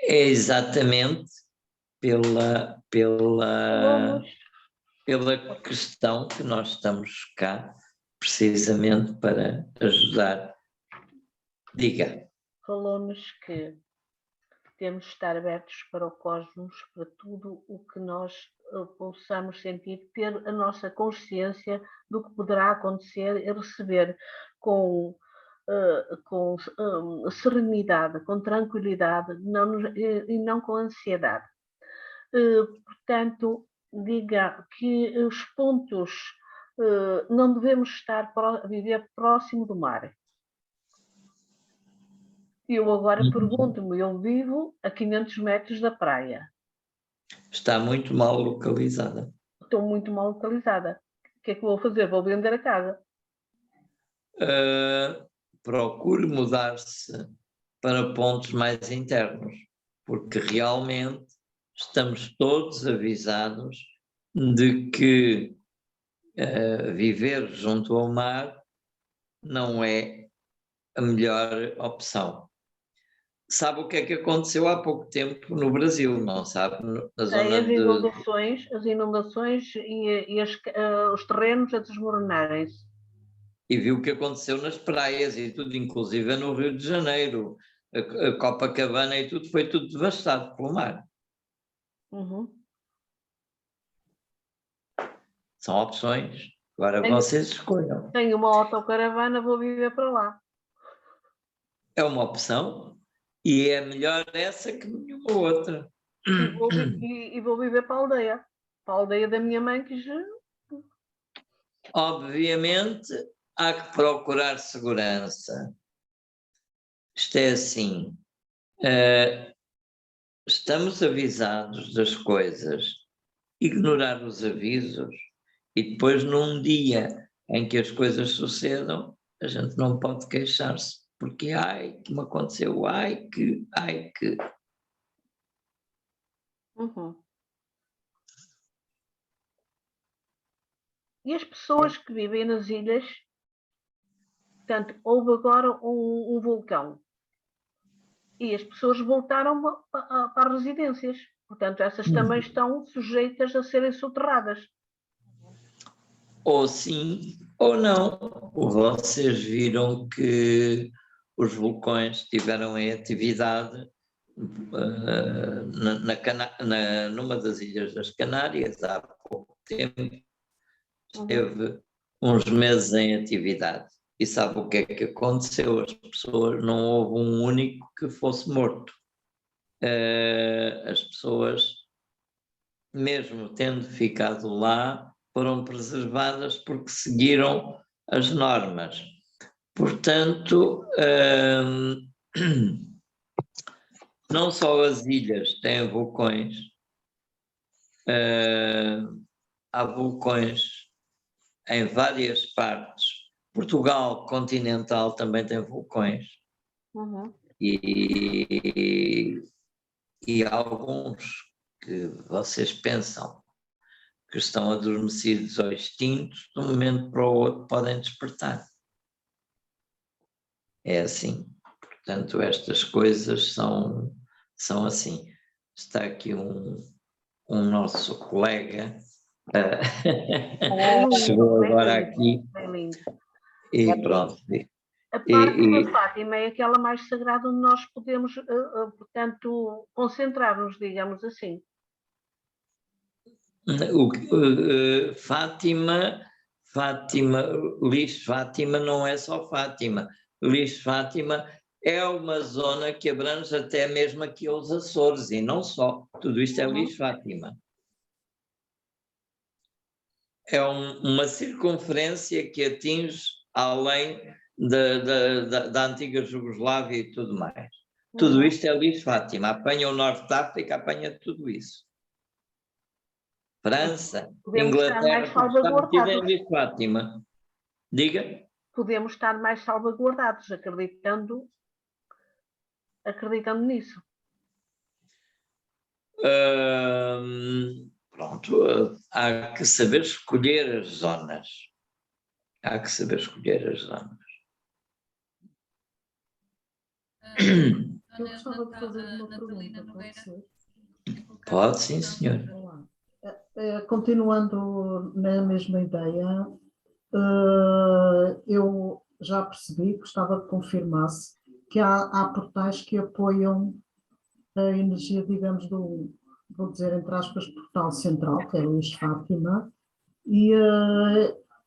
É exatamente pela questão que nós estamos cá, precisamente para ajudar. Diga. Falou-nos que temos de estar abertos para o cosmos, para tudo o que nós possamos sentir, ter a nossa consciência do que poderá acontecer e receber com serenidade, com tranquilidade e não com ansiedade. Portanto, diga que os pontos não devemos estar a viver próximo do mar. Eu agora pergunto-me, eu vivo a 500 metros da praia. Está muito mal localizada. Estou muito mal localizada. O que é que vou fazer? Vou vender a casa. Procure mudar-se para pontos mais internos, porque realmente estamos todos avisados de que viver junto ao mar não é a melhor opção. Sabe o que é que aconteceu há pouco tempo no Brasil, não sabe? Na zona as inundações e os terrenos a desmoronarem-se. E viu o que aconteceu nas praias e tudo, inclusive no Rio de Janeiro, a Copacabana e tudo, foi tudo devastado pelo mar. Uhum. São opções, agora vocês escolham. Tenho uma autocaravana, vou viver para lá. É uma opção e é melhor essa que nenhuma outra. E vou viver para a aldeia da minha mãe, que já... Obviamente há que procurar segurança. Isto é assim, estamos avisados das coisas, ignorar os avisos e depois num dia em que as coisas sucedam, a gente não pode queixar-se, porque ai, que me aconteceu, ai que... Uhum. E as pessoas que vivem nas ilhas, portanto, houve agora um vulcão e as pessoas voltaram para as residências. Portanto, essas também estão sujeitas a serem soterradas. Ou sim ou não. Vocês viram que os vulcões estiveram em atividade numa das Ilhas das Canárias há pouco tempo. Esteve uns meses em atividade. E sabe o que é que aconteceu? As pessoas, não houve um único que fosse morto. As pessoas, mesmo tendo ficado lá, foram preservadas porque seguiram as normas. Portanto, não só as ilhas têm vulcões, há vulcões em várias partes. Portugal continental também tem vulcões. E há alguns que vocês pensam que estão adormecidos ou extintos, de um momento para o outro podem despertar. É assim. Portanto, estas coisas são assim. Está aqui um nosso colega, chegou agora aqui, e pronto. A parte da Fátima é aquela mais sagrada onde nós podemos, portanto, concentrar-nos, digamos assim. Fátima, Lis Fátima não é só Fátima. Lis Fátima é uma zona que abrange até mesmo aqui aos Açores, e não só. Tudo isto é Lis Fátima. É uma circunferência que atinge além da antiga Jugoslávia e tudo mais. Tudo isto é Lis Fátima. Apanha o Norte de África, apanha tudo isso. França, Inglaterra, tudo é Lis Fátima. Diga? Podemos estar mais salvaguardados, acreditando nisso. Pronto, há que saber escolher as zonas. Eu gostava de fazer uma pergunta, pode ser? Pode, sim, senhor. Olá. Continuando na mesma ideia, eu já percebi, gostava que confirmasse, que há portais que apoiam a energia, digamos, vou dizer entre aspas, portal central, que é Luís Fátima, e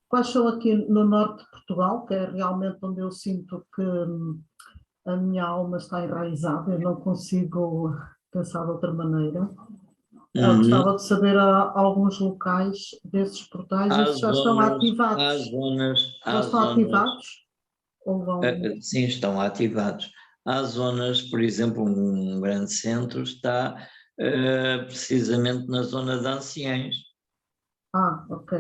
quais são aqui no norte de Portugal, que é realmente onde eu sinto que a minha alma está enraizada, eu não consigo pensar de outra maneira. Eu gostava de saber alguns locais desses portais e se já estão ativados. Já estão ativados? Ou vão... Sim, estão ativados. Há zonas, por exemplo, um grande centro está precisamente na zona de anciães. Ok.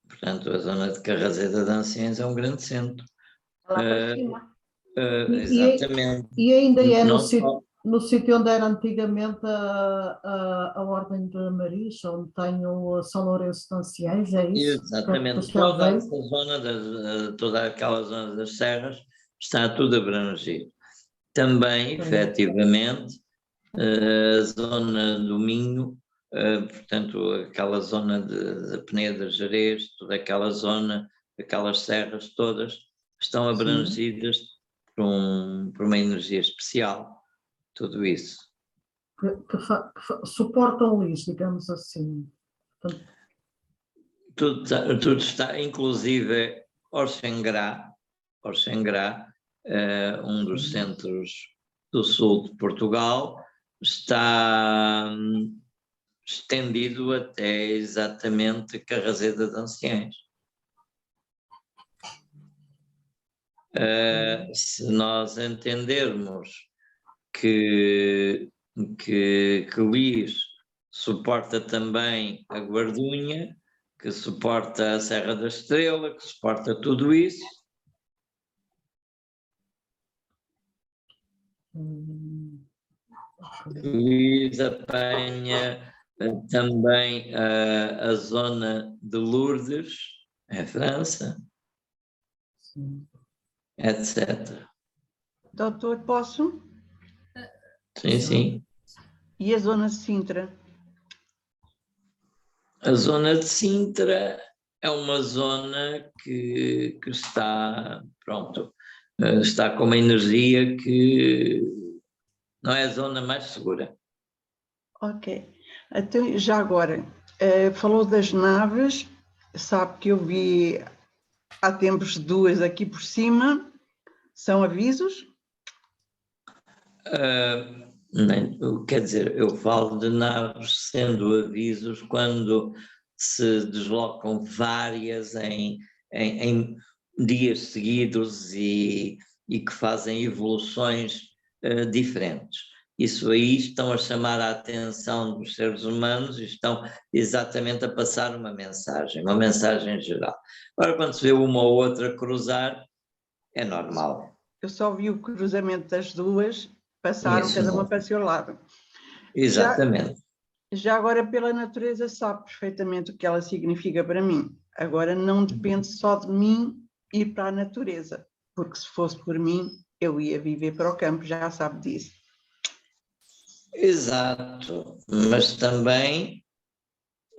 Portanto, a zona de Carraseda de Anciães é um grande centro. Lá para cima. Exatamente. E ainda é Não no sítio onde era antigamente a Ordem de Maris, onde tem o São Lourenço de Anciães, é isso? Exatamente. Toda aquela zona das serras está tudo abrangido. Também, efetivamente, a zona do Minho, portanto, aquela zona de Peneda, Jerez, toda aquela zona, aquelas serras todas, estão abrangidas por uma energia especial, tudo isso. Que suportam isso, digamos assim. Portanto, Tudo está, inclusive Orxengrá, um dos centros do sul de Portugal, está estendido até exatamente Carraseda de Anciães. Se nós entendermos que Lis suporta também a Guardunha, que suporta a Serra da Estrela, que suporta tudo isso. Lis apanha também a zona de Lourdes, em França, etc. Doutor, posso? Sim, sim. E a zona de Sintra? A zona de Sintra é uma zona que está, pronto, está com uma energia que não é a zona mais segura. Ok. Então, já agora, falou das naves, sabe que eu vi há tempos duas aqui por cima, são avisos? Quer dizer, eu falo de naves sendo avisos quando se deslocam várias em dias seguidos e que fazem evoluções diferentes. Isso aí estão a chamar a atenção dos seres humanos e estão exatamente a passar uma mensagem geral. Agora, quando se vê uma ou outra cruzar, é normal. Eu só vi o cruzamento das duas, passaram, Isso cada uma não. para o seu lado. Exatamente. Já agora, pela natureza, sabe perfeitamente o que ela significa para mim. Agora, não depende só de mim ir para a natureza, porque se fosse por mim, eu ia viver para o campo, já sabe disso. Exato, mas também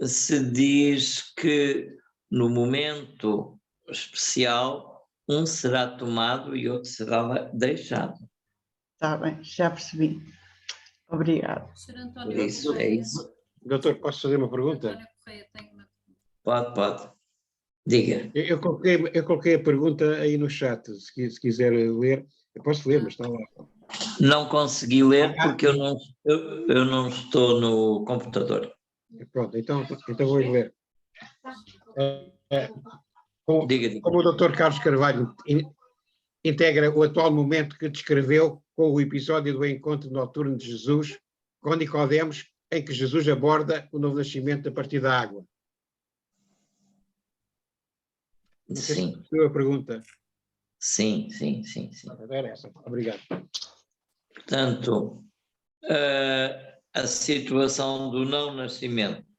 se diz que no momento especial um será tomado e outro será deixado. Está bem, já percebi. Obrigado. Por isso é isso. Doutor, posso fazer uma pergunta? Pode. Diga. Eu coloquei a pergunta aí no chat, se quiser ler. Eu posso ler, mas está lá. Não consegui ler porque eu não estou no computador. Pronto, então vou ler. Diga. Como o Dr. Carlos Carvalho integra o atual momento que descreveu com o episódio do encontro noturno de Jesus com Nicodemos, em que Jesus aborda o novo nascimento a partir da água. Sim. A pergunta. Sim. Era essa. Obrigado. Portanto, a situação do não nascimento.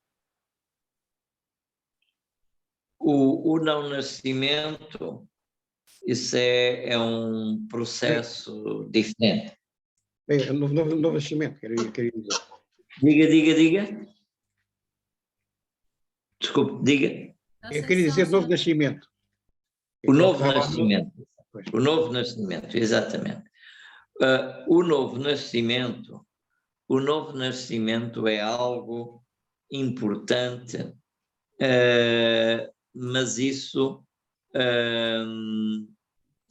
O não nascimento Isso é um processo diferente. Bem, novo nascimento, queria dizer. Diga. Desculpe, diga. Eu queria dizer novo nascimento. O novo nascimento. O novo nascimento, exatamente. O novo nascimento é algo importante, mas isso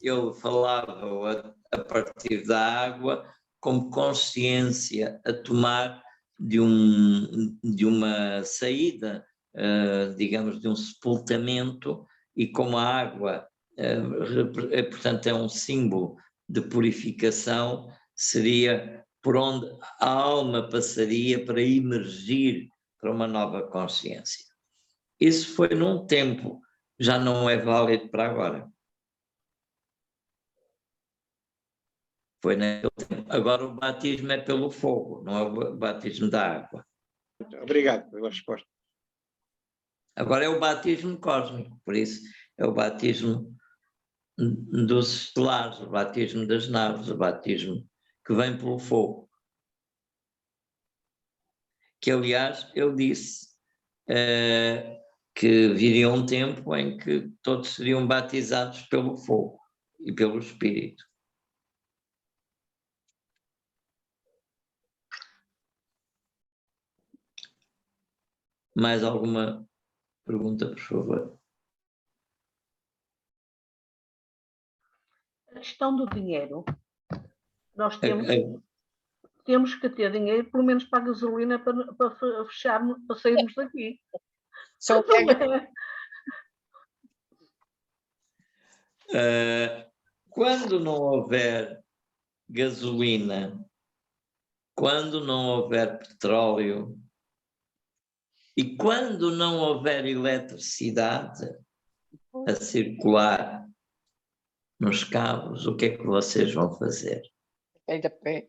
ele falava a partir da água como consciência a tomar de uma saída, digamos, de um sepultamento, e como a água, portanto, é um símbolo de purificação, seria por onde a alma passaria para emergir para uma nova consciência. Isso foi num tempo, já não é válido para agora. Foi naquele tempo. Agora o batismo é pelo fogo, não é o batismo da água. Obrigado pela resposta. Agora é o batismo cósmico, por isso é o batismo dos estelares, o batismo das naves, o batismo que vem pelo fogo. Que, aliás, ele disse que viria um tempo em que todos seriam batizados pelo fogo e pelo Espírito. Mais alguma pergunta, por favor? A questão do dinheiro. Nós temos que ter dinheiro, pelo menos para a gasolina, para fecharmos, para sairmos daqui. Só Quando não houver gasolina, quando não houver petróleo e quando não houver eletricidade a circular nos cabos, o que é que vocês vão fazer? a pé.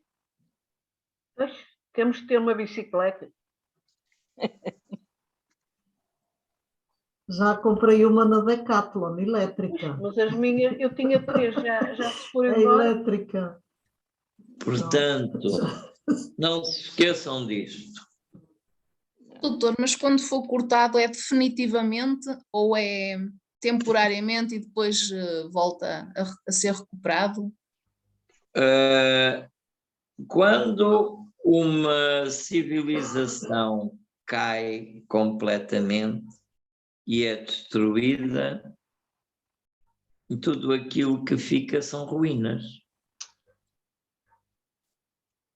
Pois, temos que ter uma bicicleta. Já comprei uma na Decathlon, elétrica. Mas as minhas, eu tinha 3, já se foi É embora. elétrica. Portanto, não se esqueçam disto. Doutor, mas quando for cortado é definitivamente ou é temporariamente e depois volta a ser recuperado? Quando uma civilização cai completamente e é destruída, tudo aquilo que fica são ruínas.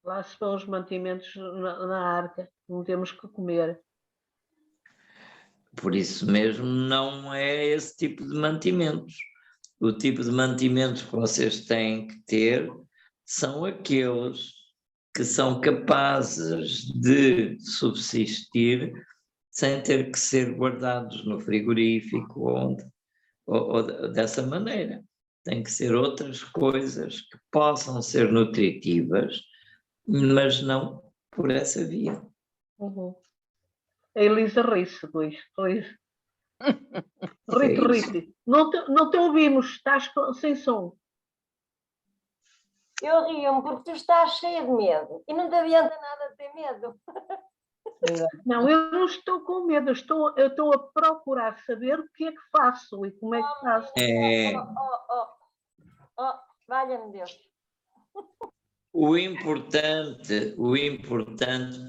Lá se vão os mantimentos na arca, não temos que comer. Por isso mesmo não é esse tipo de mantimentos. O tipo de mantimentos que vocês têm que ter são aqueles que são capazes de subsistir sem ter que ser guardados no frigorífico ou dessa maneira. Tem que ser outras coisas que possam ser nutritivas, mas não por essa via. Uhum. A Elisa ri-se, Luís. Rite. Não te ouvimos, estás sem som. Eu rio-me porque tu estás cheia de medo e não te adianta nada ter medo. Não, eu não estou com medo, eu estou a procurar saber o que é que faço e como é que faço. Valha-me Deus. O importante,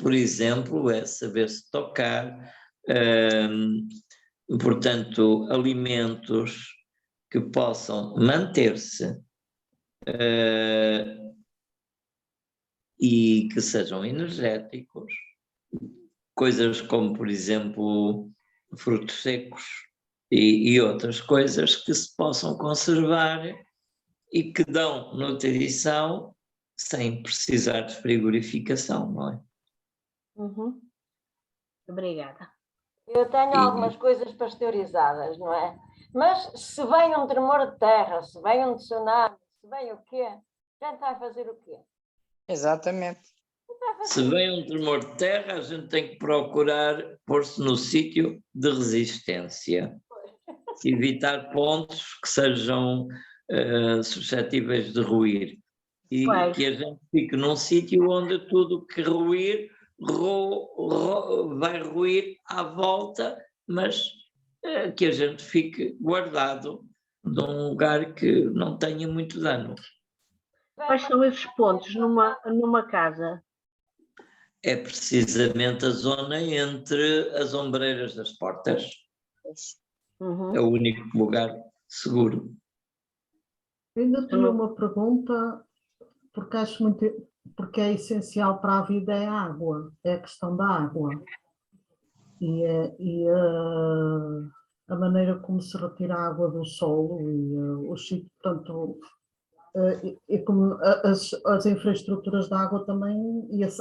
por exemplo, é saber-se tocar, portanto, alimentos que possam manter-se e que sejam energéticos, coisas como, por exemplo, frutos secos e outras coisas que se possam conservar e que dão nutrição sem precisar de frigorificação, não é? Uhum. Obrigada. Eu tenho algumas coisas pasteurizadas, não é? Mas se vem um tremor de terra, se vem um tsunami, se vem o quê? A gente vai fazer o quê? Exatamente. Se vem um tremor de terra, a gente tem que procurar pôr-se no sítio de resistência. Evitar pontos que sejam suscetíveis de ruir. E Pois. que a gente fique num sítio onde tudo que ruir vai ruir à volta, mas que a gente fique guardado num lugar que não tenha muito dano. Quais são esses pontos numa casa? É precisamente a zona entre as ombreiras das portas. Uhum. É o único lugar seguro. Ainda tinha uma pergunta, porque acho muito, porque é essencial para a vida é a água, é a questão da água. E a maneira como se retira a água do solo e os sítios, portanto, e como as infraestruturas da água também,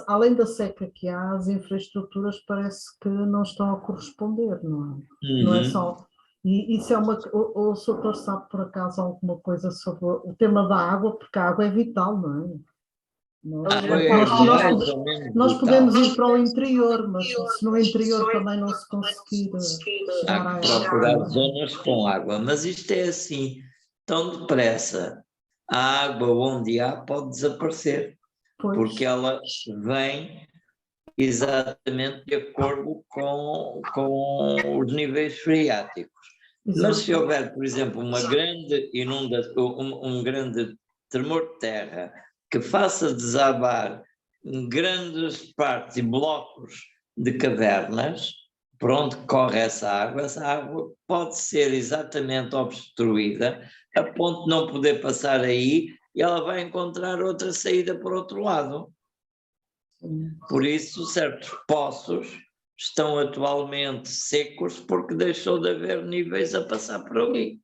além da seca que há, as infraestruturas parece que não estão a corresponder, não é? Não é só. E isso é o Soutor sabe por acaso alguma coisa sobre o tema da água, porque a água é vital, não é? Nós podemos ir para o interior, mas se no interior também não se conseguir chegar há à que procurar água. zonas com água, mas isto é assim, tão depressa. A água onde há pode desaparecer, porque ela vem exatamente de acordo com os níveis freáticos. Mas se houver, por exemplo, uma grande inundação, um grande tremor de terra que faça desabar grandes partes e blocos de cavernas, por onde corre essa água pode ser exatamente obstruída a ponto de não poder passar aí e ela vai encontrar outra saída por outro lado. Por isso, certos poços estão atualmente secos porque deixou de haver níveis a passar por ali.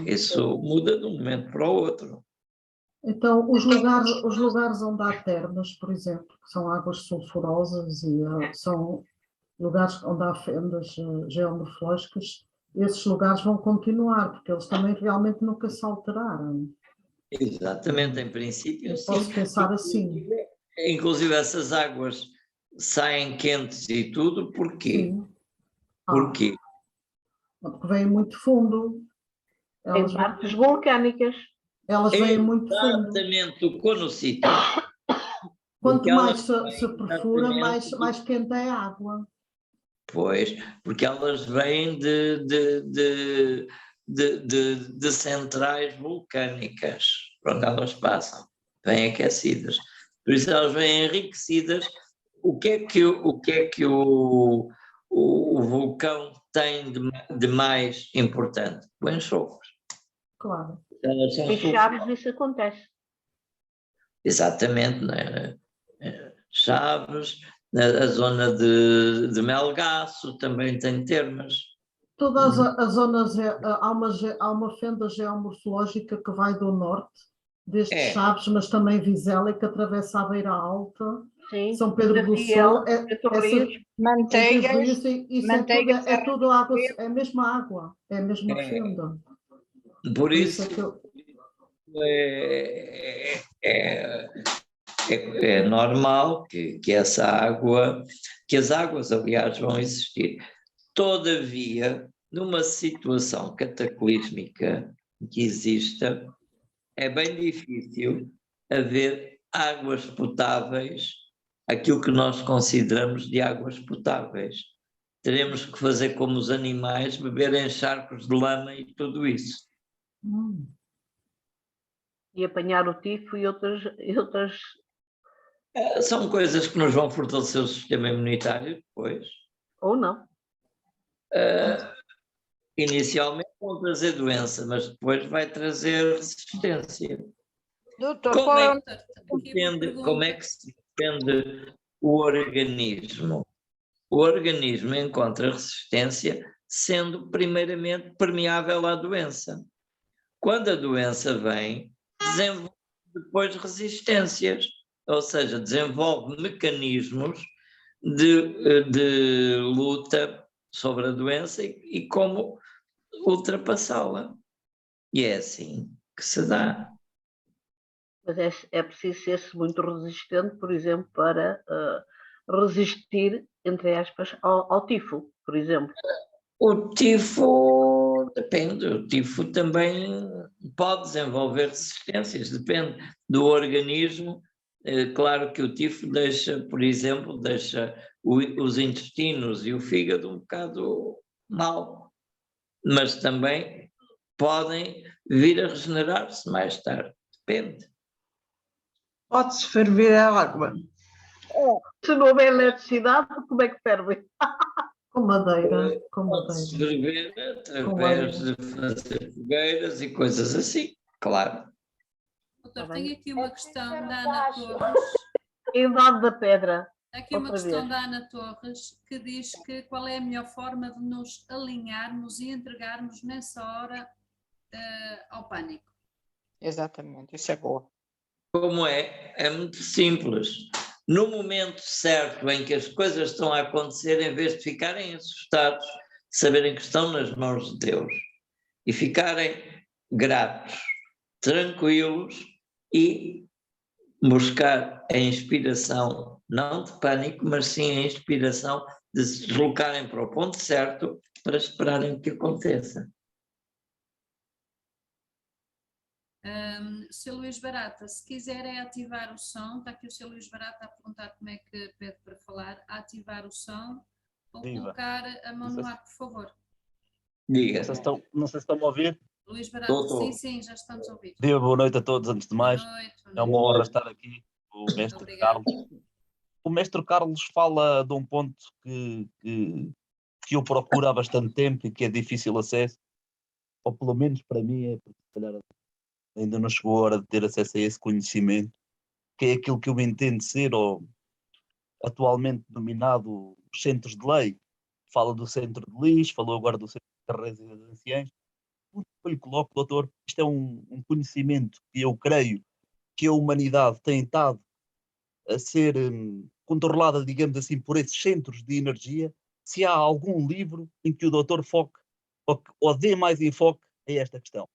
Isso muda de um momento para o outro. Então, os lugares onde há termas, por exemplo, que são águas sulfurosas e são lugares onde há fendas geomorfológicas, esses lugares vão continuar, porque eles também realmente nunca se alteraram. Exatamente, em princípio, sim. Posso pensar assim. Inclusive essas águas saem quentes e tudo, porquê? Porquê? Porque vêm muito fundo. Em partes vulcânicas. Elas vêm muito fundo. Exatamente, tocou no sítio. Quanto mais se perfura, mais quente é a água. Pois, porque elas vêm de centrais vulcânicas, por onde elas passam, vêm aquecidas. Por isso elas vêm enriquecidas. O que é que o vulcão tem de mais importante? O enxofre. Claro. Em Chaves isso acontece. Exatamente, né? Chaves, a zona de Melgaço também tem termas. Todas as zonas, há uma fenda geomorfológica que vai do norte, desde Chaves, mas também Vizela, que atravessa a Beira Alta, sim, São Pedro do Sul, Manteigas, isso é tudo água, é a mesma água, é a mesma fenda. Por isso é normal que essa água, que as águas, aliás, vão existir. Todavia, numa situação cataclísmica que exista, é bem difícil haver águas potáveis, aquilo que nós consideramos de águas potáveis. Teremos que fazer como os animais, beber em charcos de lama e tudo isso. E apanhar o tifo e outras... São coisas que nos vão fortalecer o sistema imunitário depois. Ou não. Inicialmente vão trazer doença, mas depois vai trazer resistência. Doutor, como é que se defende o organismo? O organismo encontra resistência sendo primeiramente permeável à doença. Quando a doença vem, desenvolve depois resistências, ou seja, desenvolve mecanismos de luta sobre a doença e como ultrapassá-la. E é assim que se dá. Mas é preciso ser-se muito resistente, por exemplo, para resistir, entre aspas, ao tifo, por exemplo. O tifo depende. O tifo também pode desenvolver resistências, depende do organismo. Claro que o tifo deixa, por exemplo, os intestinos e o fígado um bocado mal, mas também podem vir a regenerar-se mais tarde, depende. Pode-se ferver a água. Se não houver eletricidade, como é que ferve? Com madeira, com Pode-se madeira. ferver através de fazer fogueiras e coisas assim, claro. Doutor, Tá tenho bem. aqui uma questão da Ana Baixo. Torres. A idade da pedra. Aqui uma Outra questão vez. da Ana Torres que diz que qual é a melhor forma de nos alinharmos e entregarmos nessa hora ao pânico. Exatamente, isso é boa. Como é? É muito simples. No momento certo em que as coisas estão a acontecer, em vez de ficarem assustados, saberem que estão nas mãos de Deus e ficarem gratos, tranquilos e buscar a inspiração, não de pânico, mas sim a inspiração de se deslocarem para o ponto certo para esperarem que aconteça. Sr. Luís Barata, se quiserem ativar o som, está aqui o Sr. Luís Barata a perguntar como é que pede para falar, ativar o som ou Viva. colocar a mão no ar, por favor. Diga. Não sei se estão a ouvir. Luís Barata, Doutor. sim, já estamos a ouvir. Viva, boa noite a todos, antes de mais. Boa noite. É uma honra estar aqui com o mestre Obrigada. Carlos. O mestre Carlos fala de um ponto que eu procuro há bastante tempo e que é difícil acesso, ou pelo menos para mim é, porque se calhar ainda não chegou a hora de ter acesso a esse conhecimento, que é aquilo que eu entendo ser, ou atualmente denominado os centros de lei. Fala do centro de Lis, falou agora do centro de carreiras e das anciãs. O que eu lhe coloco, doutor, isto é um conhecimento que eu creio que a humanidade tem estado a ser controlada, digamos assim, por esses centros de energia. Se há algum livro em que o doutor foque ou dê mais enfoque a esta questão.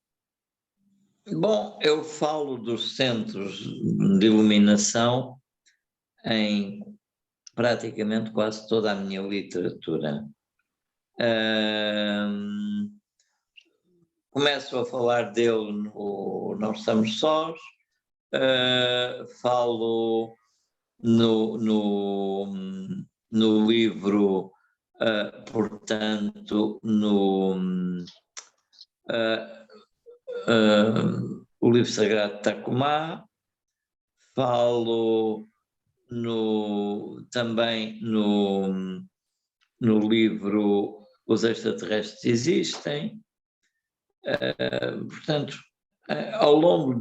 Bom, eu falo dos centros de iluminação em praticamente quase toda a minha literatura. Começo a falar dele no Não Estamos Sós, falo no livro, portanto, o livro sagrado de Tacumã, falo também no livro Os Extraterrestres Existem. Portanto, ao longo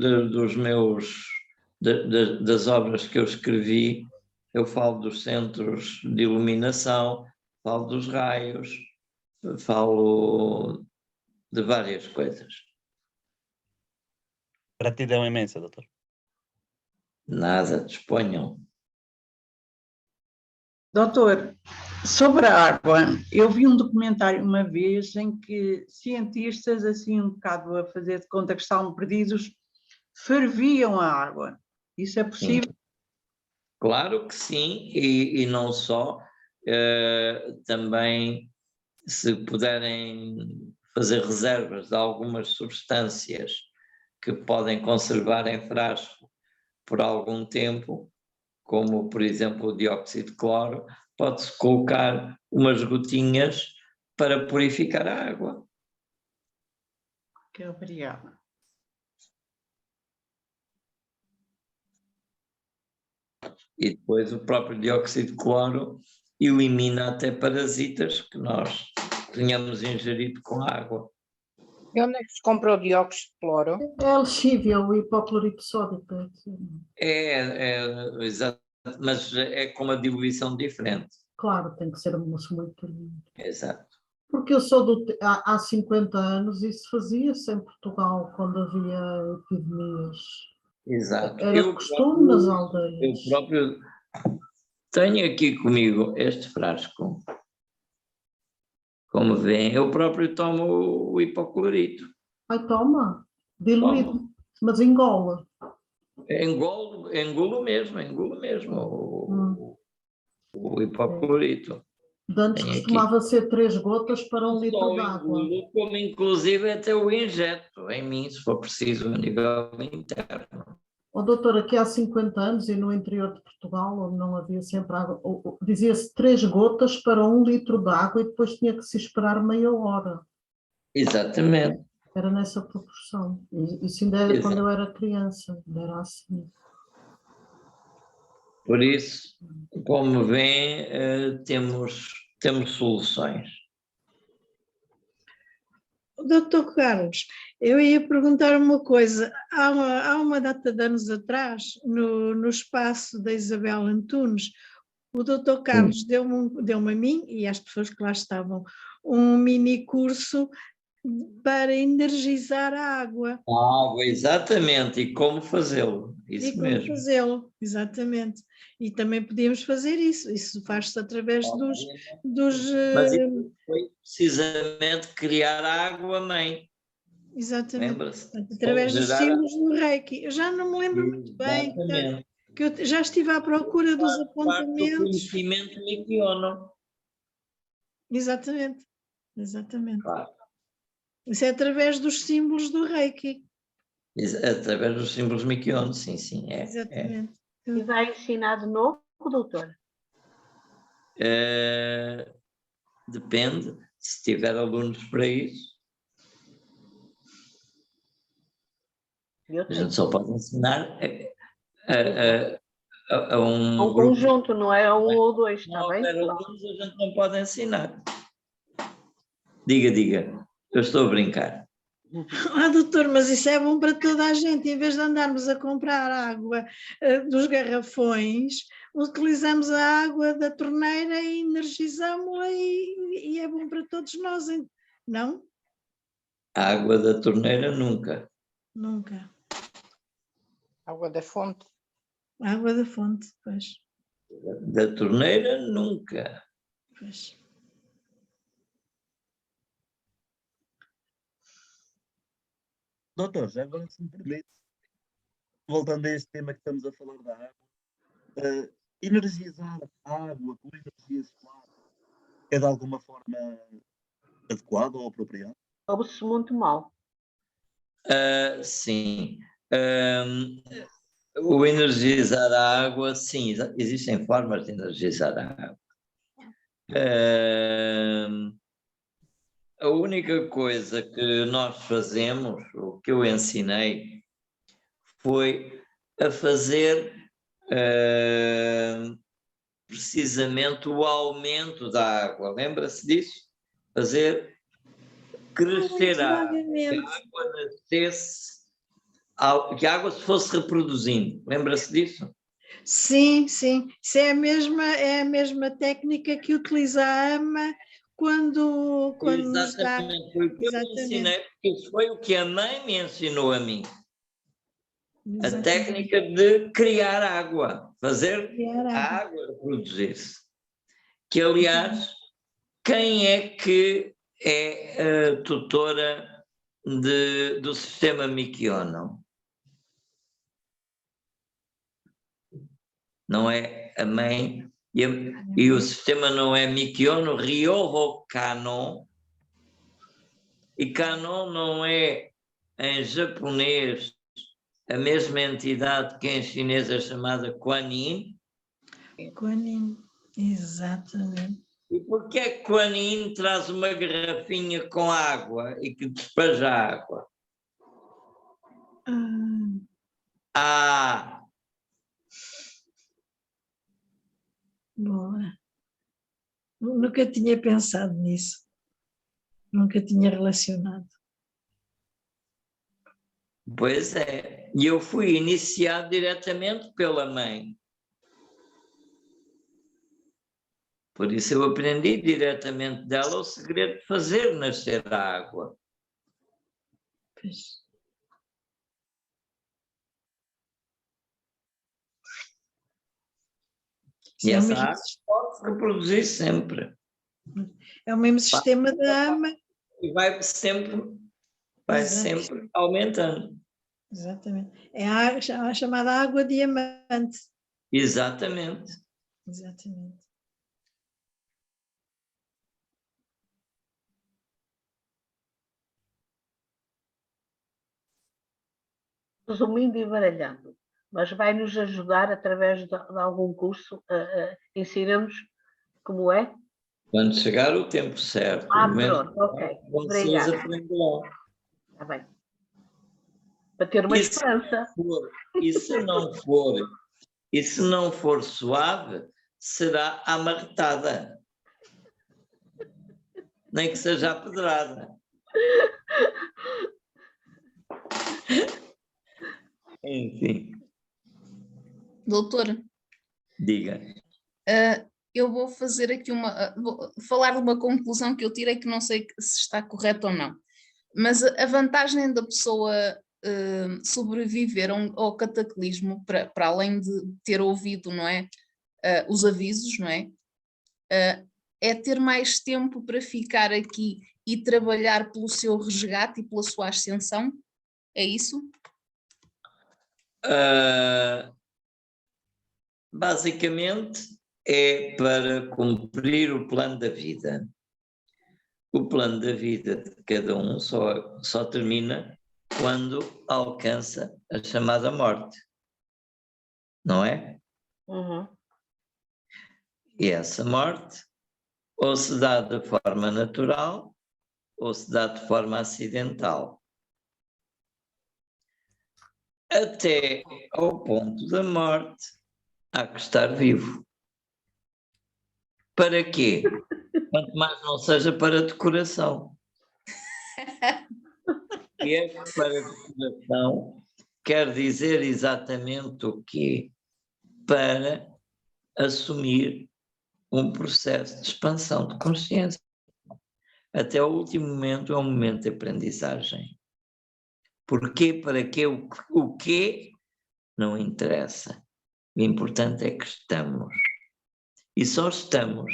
das obras que eu escrevi, eu falo dos centros de iluminação, falo dos raios, falo de várias coisas. Gratidão imensa, doutor. Nada, disponham. Doutor, sobre a água, eu vi um documentário uma vez em que cientistas, assim um bocado a fazer de conta que estavam perdidos, ferviam a água. Isso é possível? Sim. Claro que sim, e não só, também se puderem fazer reservas de algumas substâncias que podem conservar em frasco por algum tempo, como por exemplo o dióxido de cloro, pode-se colocar umas gotinhas para purificar a água. Ok, obrigada. E depois o próprio dióxido de cloro elimina até parasitas que nós tenhamos ingerido com a água. E onde é que se compra o dióxido de cloro? É lexívia, o hipoclorito sódico. Exato, mas é com uma diluição diferente. Claro, tem que ser um moço muito limpo. Exato. Porque eu sou há 50 anos isso fazia-se em Portugal, quando havia epidemias. Exato. Era costume nas aldeias. Eu próprio tenho aqui comigo este frasco. Como veem, eu próprio tomo o hipoclorito. Ai, toma, diluído, Tomo. mas engole. Engulo mesmo o hipoclorito. De antes Tem aqui. costumava ser 3 gotas para 1 litro Só de água. engulo, como inclusive até o injeto em mim, se for preciso, a nível interno. Ó, doutor, aqui há 50 anos e no interior de Portugal, onde não havia sempre água, dizia-se 3 gotas para 1 litro de água e depois tinha que se esperar meia hora. Exatamente. Era nessa proporção. E isso ainda era quando eu era criança, ainda era assim. Por isso, como vêem, temos soluções. Doutor Carlos, eu ia perguntar uma coisa. Há uma data de anos atrás, no espaço da Isabel Antunes, o doutor Carlos deu-me a mim e às pessoas que lá estavam um mini curso para energizar a água. A água, exatamente, e como fazê-lo, isso mesmo. Como fazê-lo, exatamente. E também podíamos fazer isso faz-se através dos Mas isso foi precisamente criar a água-mãe. exatamente, Lembra-se? através dos símbolos do Reiki. Eu já não me lembro muito bem, que eu já estive à procura dos apontamentos. Do conhecimento mikiono. Exatamente, exatamente. Claro. Isso é através dos símbolos do Reiki. Através dos símbolos mikiono, sim, sim. Exatamente. E vai ensinar de novo, doutor? Depende, se tiver alunos para isso. A gente só pode ensinar a um conjunto, não é a um ou dois, está bem? Se tiver alunos, a gente não pode ensinar. Diga, eu estou a brincar. Doutor, mas isso é bom para toda a gente. Em vez de andarmos a comprar água dos garrafões, utilizamos a água da torneira e energizamos-la e é bom para todos nós, não? A água da torneira nunca. Nunca. Água da fonte. Água da fonte, pois. Da torneira nunca. Pois. Doutor, já agora se me permite, voltando a este tema que estamos a falar da água, energizar a água com energia solar é de alguma forma adequado ou apropriado? Ouve-se muito mal. Sim. O energizar a água, sim, existem formas de energizar a água. A única coisa que nós fazemos, o que eu ensinei, foi a fazer precisamente o aumento da água. Lembra-se disso? Fazer crescer a água, que a água nascesse, que a água se fosse reproduzindo. Lembra-se disso? Sim, sim. Isso é a mesma técnica que utiliza a AMA quando nos dá... Exatamente, foi o que eu ensinei, porque isso foi o que a mãe me ensinou a mim. A técnica de criar água, fazer a água reproduzir-se. Que, aliás, quem é que é a tutora do sistema mikiono? Não é a mãe, e o sistema não é mikiono, Ryoho Kannon, e Kannon não é em japonês a mesma entidade que em chinês é chamada Kuan Yin. Kuan Yin, exatamente. E porquê é que Kuan Yin traz uma garrafinha com água e que despeja água? Boa. Nunca tinha pensado nisso. Nunca tinha relacionado. Pois é. E eu fui iniciado diretamente pela mãe. Por isso eu aprendi diretamente dela o segredo de fazer nascer a água. Pois. E essa água pode se reproduzir sempre. É o mesmo sistema da AMA. E vai sempre aumentando. Exatamente. É a chamada água diamante. Exatamente. Exatamente. resumindo e baralhando, mas vai nos ajudar através de algum curso, ensina-nos como é? Quando chegar o tempo certo, o momento Pronto, ok. vocês Obrigada. aprenderão. Está bem. Para ter uma esperança. E se não for suave, será amarretada. Nem que seja a pedrada. Enfim. Doutor, Diga. eu vou fazer aqui vou falar de uma conclusão que eu tirei que não sei se está correta ou não. Mas a vantagem da pessoa sobreviver ao cataclismo, para além de ter ouvido, não é, os avisos, não é, é ter mais tempo para ficar aqui e trabalhar pelo seu resgate e pela sua ascensão? É isso? Basicamente é para cumprir o plano da vida. O plano da vida de cada um só termina quando alcança a chamada morte, não é? Uhum. E essa morte ou se dá de forma natural ou se dá de forma acidental. Até ao ponto da morte, há que estar vivo. Para quê? Quanto mais não seja para decoração. E é que para decoração quer dizer exatamente o quê? Para assumir um processo de expansão de consciência. Até o último momento é um momento de aprendizagem. Porquê, para quê, o quê, não interessa. O importante é que estamos. E só estamos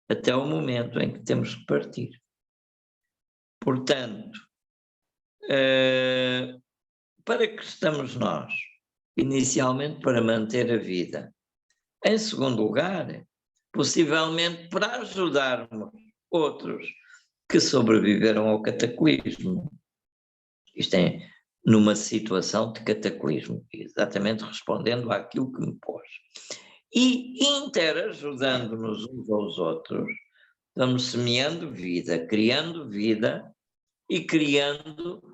até o momento em que temos que partir. Portanto, para que estamos nós? Inicialmente para manter a vida. Em segundo lugar, possivelmente para ajudarmos outros que sobreviveram ao cataclismo. Isto é numa situação de cataclismo, exatamente respondendo àquilo que me pôs. E interajudando-nos uns aos outros, estamos semeando vida, criando vida e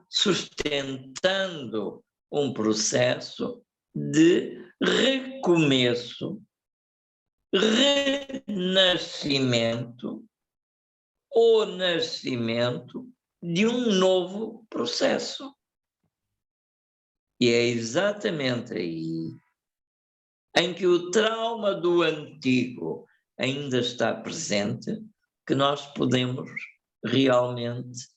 sustentando um processo de recomeço, renascimento ou nascimento de um novo processo. E é exatamente aí em que o trauma do antigo ainda está presente que nós podemos realmente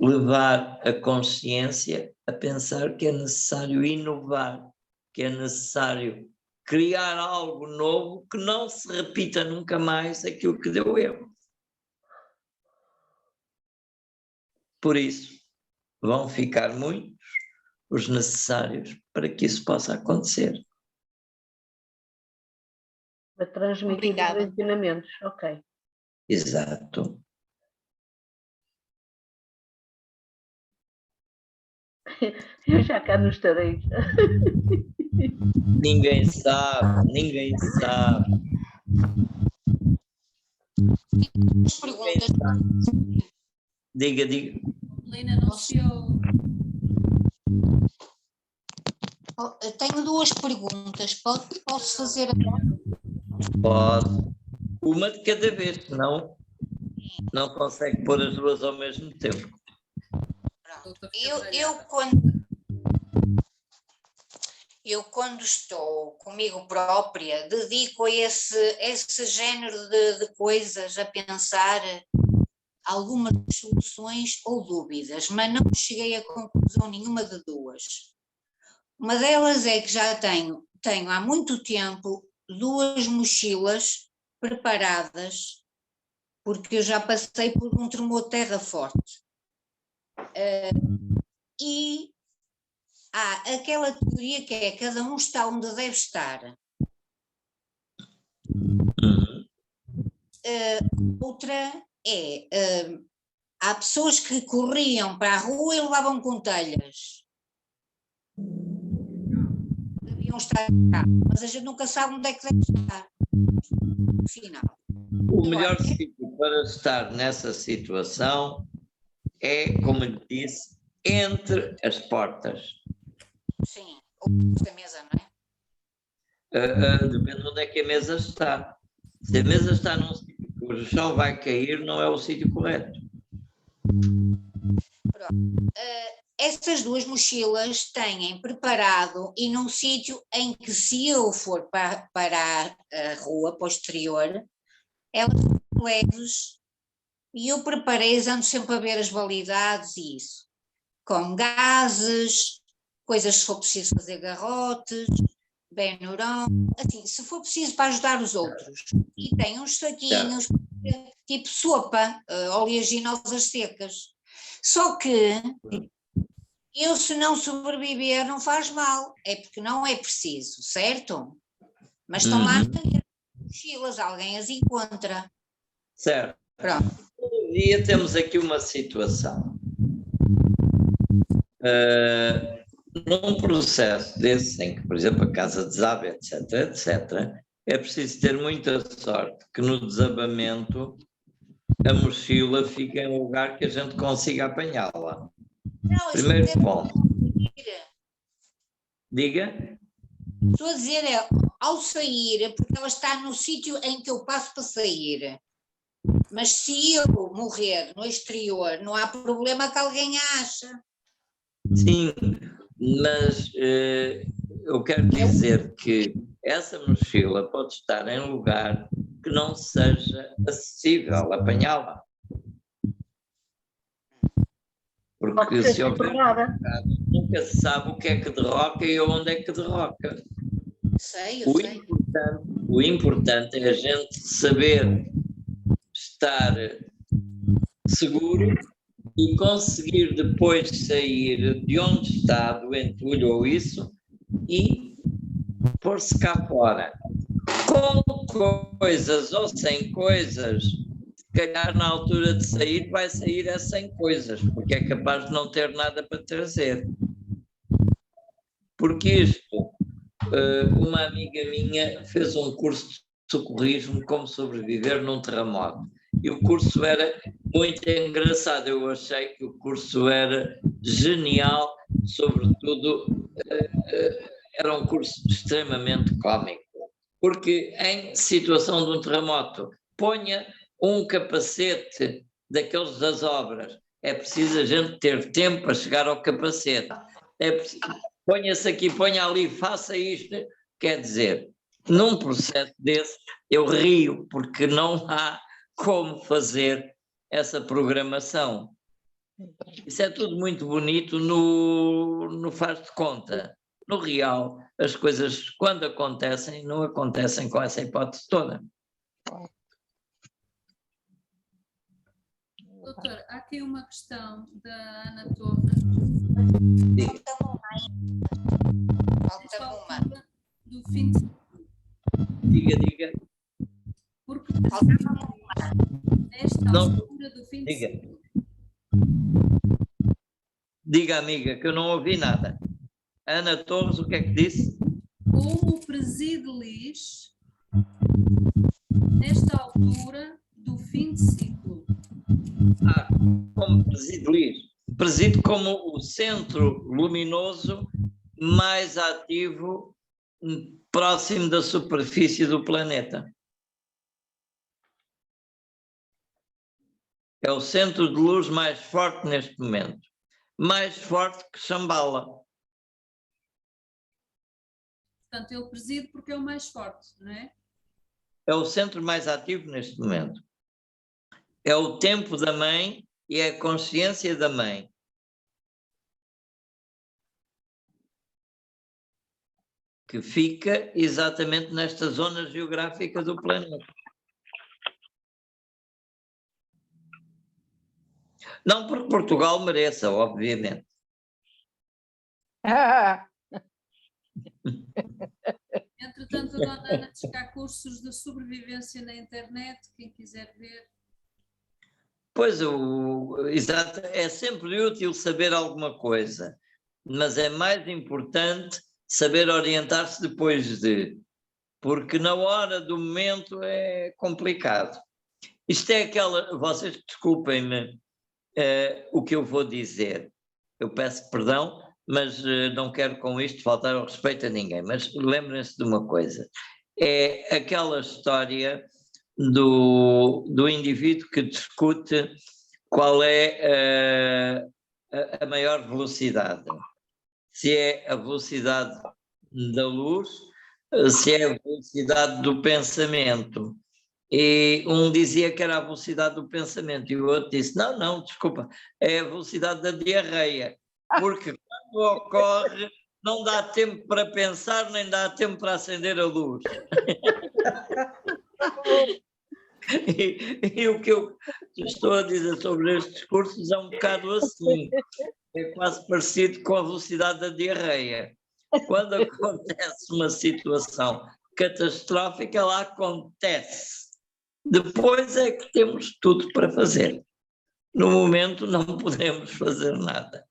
levar a consciência a pensar que é necessário inovar, que é necessário criar algo novo que não se repita nunca mais aquilo que deu erro. Por isso, vão ficar muitos os necessários para que isso possa acontecer. Para transmitir os ensinamentos, ok. Exato. Eu já cá não estarei. Ninguém sabe, ninguém sabe. Diga. Lina anunciou. Tenho duas perguntas. Posso fazer agora? Pode. Uma de cada vez, senão não consegue pôr as duas ao mesmo tempo. Eu quando estou comigo própria, dedico a esse género de coisas, a pensar algumas soluções ou dúvidas, mas não cheguei a conclusão nenhuma de duas. Uma delas é que já tenho há muito tempo 2 mochilas preparadas, porque eu já passei por um tremor de terra forte. E há aquela teoria que é cada um está onde deve estar. Outra é, há pessoas que corriam para a rua e levavam com telhas. Deviam estar cá, mas a gente nunca sabe onde é que deve estar. No final. O melhor sítio para estar nessa situação é, como lhe disse, entre as portas. Sim, ou da mesa, não é? Depende de onde é que a mesa está. Se a mesa está num sítio que o chão vai cair, não é o sítio correto. Pronto. Essas duas mochilas têm preparado e num sítio em que, se eu for para a rua, para o exterior, elas são leves e eu preparei-as, ando sempre a ver as validades e isso. Com gases, coisas se for preciso fazer garrotes, Benuron, assim, se for preciso para ajudar os outros. E tem uns saquinhos, tipo sopa, oleaginosas secas. Só que eu, se não sobreviver, não faz mal, é porque não é preciso, certo? Mas estão lá nas mochilas, alguém as encontra. Certo. Pronto. Todo dia temos aqui uma situação. Num processo desse, em que, por exemplo, a casa desaba, etc., etc., é preciso ter muita sorte que no desabamento a mochila fique em um lugar que a gente consiga apanhá-la. Não, primeiro ponto. Diga? Estou a dizer, ao sair, porque ela está no sítio em que eu passo para sair. Mas se eu morrer no exterior, não há problema que alguém a acha. Sim, mas eu quero dizer que essa mochila pode estar em lugar que não seja acessível apanhá-la. Porque se houver nunca se sabe o que é que derroca e onde é que derroca. O importante é a gente saber estar seguro e conseguir depois sair de onde está, do entulho ou isso, e pôr-se cá fora. Com coisas ou sem coisas, se calhar na altura de sair, vai sair é sem coisas, porque é capaz de não ter nada para trazer. Porque isto, uma amiga minha fez um curso de socorrismo, como sobreviver num terremoto. E o curso era muito engraçado, eu achei que o curso era genial, sobretudo era um curso extremamente cómico, porque em situação de um terremoto, ponha um capacete daqueles das obras, é preciso a gente ter tempo para chegar ao capacete, ponha-se aqui, ponha ali, faça isto, quer dizer, num processo desse eu rio, porque não há como fazer essa programação. Isso é tudo muito bonito no faz de conta. No real, as coisas, quando acontecem, não acontecem com essa hipótese toda. Doutor, há aqui uma questão da Ana Torres. Nesta altura do fim de semana. Diga. Porque nesta altura do fim de semana. Diga, amiga, que eu não ouvi nada. Ana Torres, o que é que disse? Como preside Lis nesta altura do fim de ciclo? Como preside Lis? Preside como o centro luminoso mais ativo próximo da superfície do planeta. É o centro de luz mais forte neste momento. Mais forte que Shambhala. Portanto, ele preside porque é o mais forte, não é? É o centro mais ativo neste momento. É o tempo da mãe e é a consciência da mãe. Que fica exatamente nesta zona geográfica do planeta. Não porque Portugal mereça, obviamente. Entretanto, a dona Ana diz que há cursos de sobrevivência na internet, quem quiser ver. Pois, exato, é sempre útil saber alguma coisa. mas é mais importante saber orientar-se depois de, porque na hora do momento é complicado. Isto é aquela, vocês desculpem-me o que eu vou dizer, eu peço perdão, mas não quero com isto faltar ao respeito a ninguém, mas lembrem-se de uma coisa, é aquela história do indivíduo que discute qual é a maior velocidade, se é a velocidade da luz, se é a velocidade do pensamento. E um dizia que era a velocidade do pensamento, e o outro disse, não, desculpa, é a velocidade da diarreia, porque quando ocorre não dá tempo para pensar, nem dá tempo para acender a luz. E o que eu estou a dizer sobre estes discursos é um bocado assim, é quase parecido com a velocidade da diarreia. Quando acontece uma situação catastrófica, ela acontece. Depois é que temos tudo para fazer. No momento não podemos fazer nada.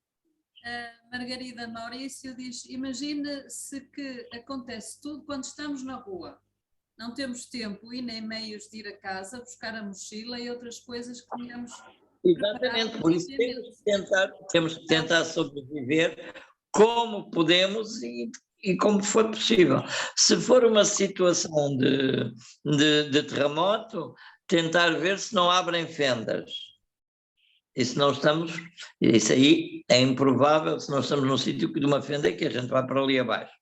Margarida Maurício diz, imagine se que acontece tudo quando estamos na rua. Não temos tempo e nem meios de ir a casa, buscar a mochila e outras coisas que tínhamos. Exatamente, por isso temos que tentar sobreviver como podemos e como for possível. Se for uma situação de terremoto, tentar ver se não abrem fendas. E se não estamos, isso aí é improvável, se não estamos num sítio de uma fenda que a gente vai para ali abaixo.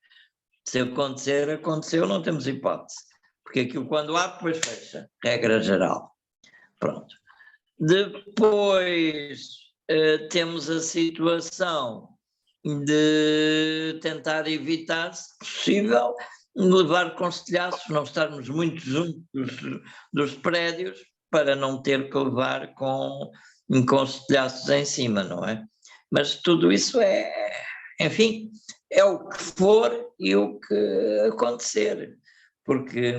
Se acontecer, aconteceu, não temos hipótese. Porque aquilo quando abre, depois fecha, regra geral. Pronto. Depois temos a situação de tentar evitar, se possível, levar com estilhaços, não estarmos muito juntos dos prédios para não ter que levar com estilhaços em cima, não é? Mas tudo isso enfim, é o que for e o que acontecer, porque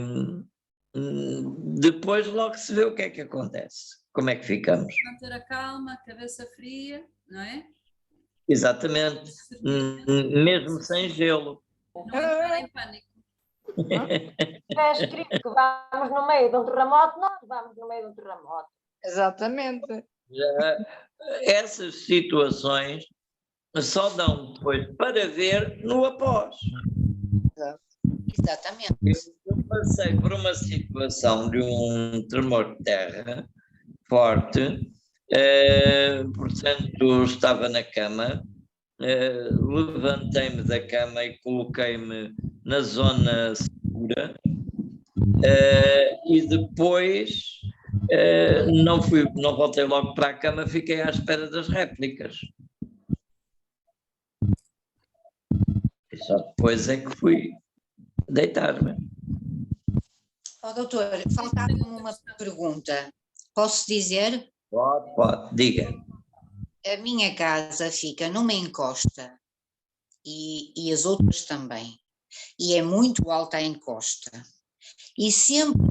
depois logo se vê o que é que acontece, como é que ficamos. Manter a calma, a cabeça fria, não é? Exatamente, mesmo sem gelo. Não entrar em pânico. É escrito que vamos no meio de um terremoto, nós vamos no meio de um terremoto. Exatamente. Já, essas situações só dão depois para ver no após. Exatamente. Eu passei por uma situação de um tremor de terra forte, portanto estava na cama, levantei-me da cama e coloquei-me na zona segura, e depois não voltei logo para a cama, fiquei à espera das réplicas. E só depois é que fui deitar-me. Oh, doutor, faltava-me uma pergunta. Posso dizer? Pode, diga. A minha casa fica numa encosta e as outras também. E é muito alta a encosta. E sempre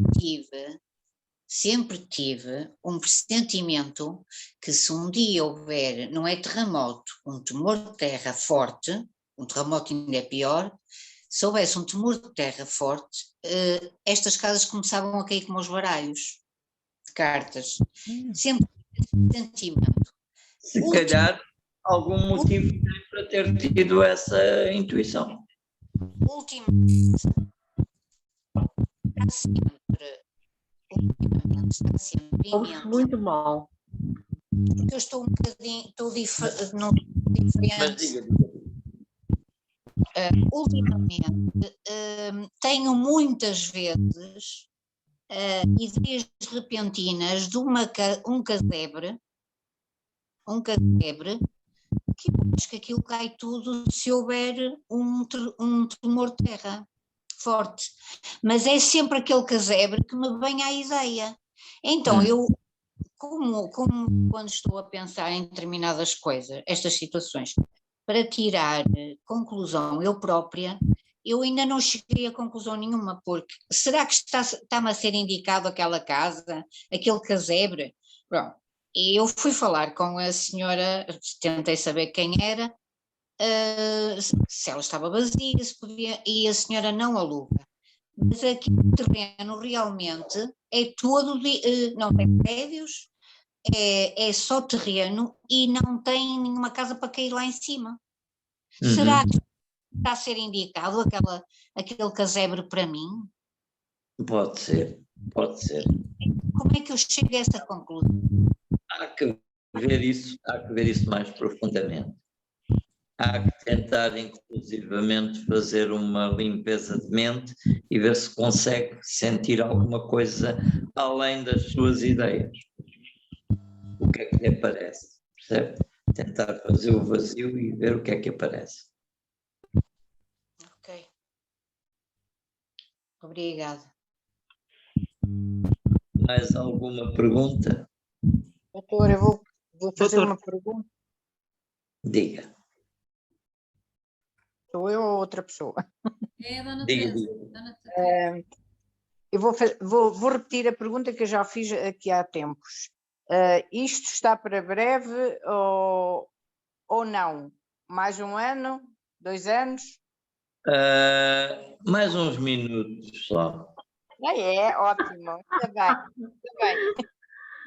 tive um pressentimento que se um dia houver, não é terremoto, um tremor de terra forte, um terremoto ainda é pior, se houvesse um tremor de terra forte, estas casas começavam a cair como os baralhos de cartas. Sempre tive esse sentimento. Se calhar algum motivo tem para ter tido essa intuição. Ultimamente está sempre Ouve-se muito mal. Porque eu estou um bocadinho, não diferente. Mas diga. Ultimamente tenho muitas vezes ideias repentinas de um casebre, que eu acho que aquilo cai tudo se houver um tremor de terra forte, mas é sempre aquele casebre que me vem à ideia. Então eu, como quando estou a pensar em determinadas coisas, estas situações, para tirar conclusão eu própria, eu ainda não cheguei a conclusão nenhuma, porque será que está-me a ser indicado aquela casa, aquele casebre? Pronto, e eu fui falar com a senhora, tentei saber quem era, se ela estava vazia, se podia, e a senhora não aluga. Mas aqui o terreno realmente é todo, não tem prédios, é só terreno e não tem nenhuma casa para cair lá em cima. Será que está a ser indicado aquele casebre para mim? Pode ser, pode ser. Como é que eu chego a essa conclusão? Há que ver isso mais profundamente. Há que tentar, inclusivamente, fazer uma limpeza de mente e ver se consegue sentir alguma coisa além das suas ideias. O que é que lhe aparece? Percebe? Tentar fazer o vazio e ver o que é que aparece. Ok. Obrigada. Mais alguma pergunta? Doutor, eu vou fazer uma pergunta. Diga. Sou eu ou outra pessoa? É a Dona Diga, Teresa. diga. Dona Teresa. Eu vou repetir a pergunta que eu já fiz aqui há tempos. Isto está para breve ou não? Mais um ano? 2 anos? Mais uns minutos só. Ótimo. Está bem.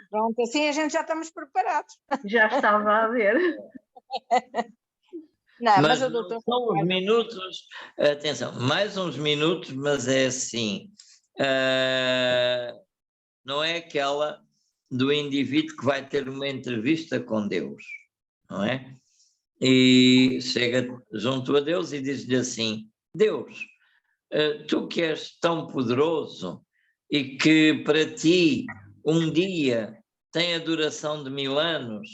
Pronto, assim a gente já estamos preparados. Já estava a ver. Não, Mas o não doutor são uns minutos, atenção, mais uns minutos, mas é assim, não é aquela do indivíduo que vai ter uma entrevista com Deus, não é? E chega junto a Deus e diz-lhe assim: Deus, tu que és tão poderoso e que para ti um dia tem a duração de 1000 anos,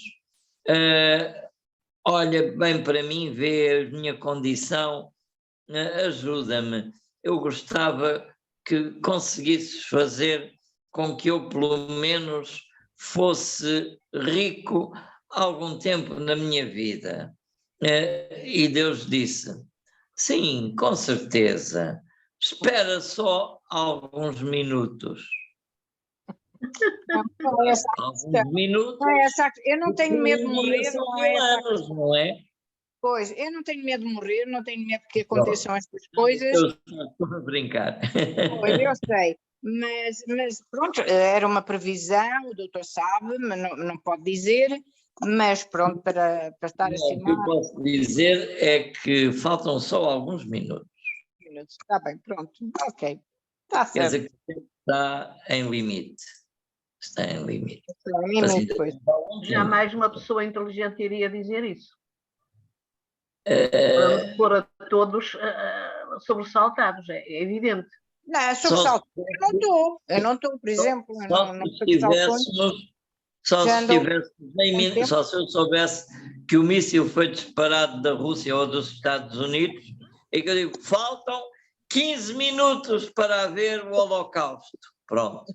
olha bem para mim, vê a minha condição, ajuda-me. Eu gostava que conseguisses fazer com que eu pelo menos fosse rico algum tempo na minha vida. E Deus disse: sim, com certeza, espera só alguns minutos. Não é essa Alguns minutos. Não é essa, eu não tenho medo de morrer, São não é 1000 essa anos, não é? Pois, eu não tenho medo de morrer, não tenho medo que aconteçam estas coisas. Eu estou a brincar. Pois, eu sei, mas pronto, era uma previsão, o doutor sabe, mas não pode dizer, mas pronto, para estar assim. O que eu posso dizer é que faltam só alguns minutos. Está bem, pronto, ok, está certo. Quer dizer que está em limite. Está em limite. Está em limite, pois. Jamais uma pessoa inteligente iria dizer isso. Para pôr a todos sobressaltados, é evidente. Não, é sobressalto. Eu não estou, por exemplo. Só se eu soubesse que o míssil foi disparado da Rússia ou dos Estados Unidos, e que eu digo, faltam 15 minutos para haver o Holocausto. Pronto.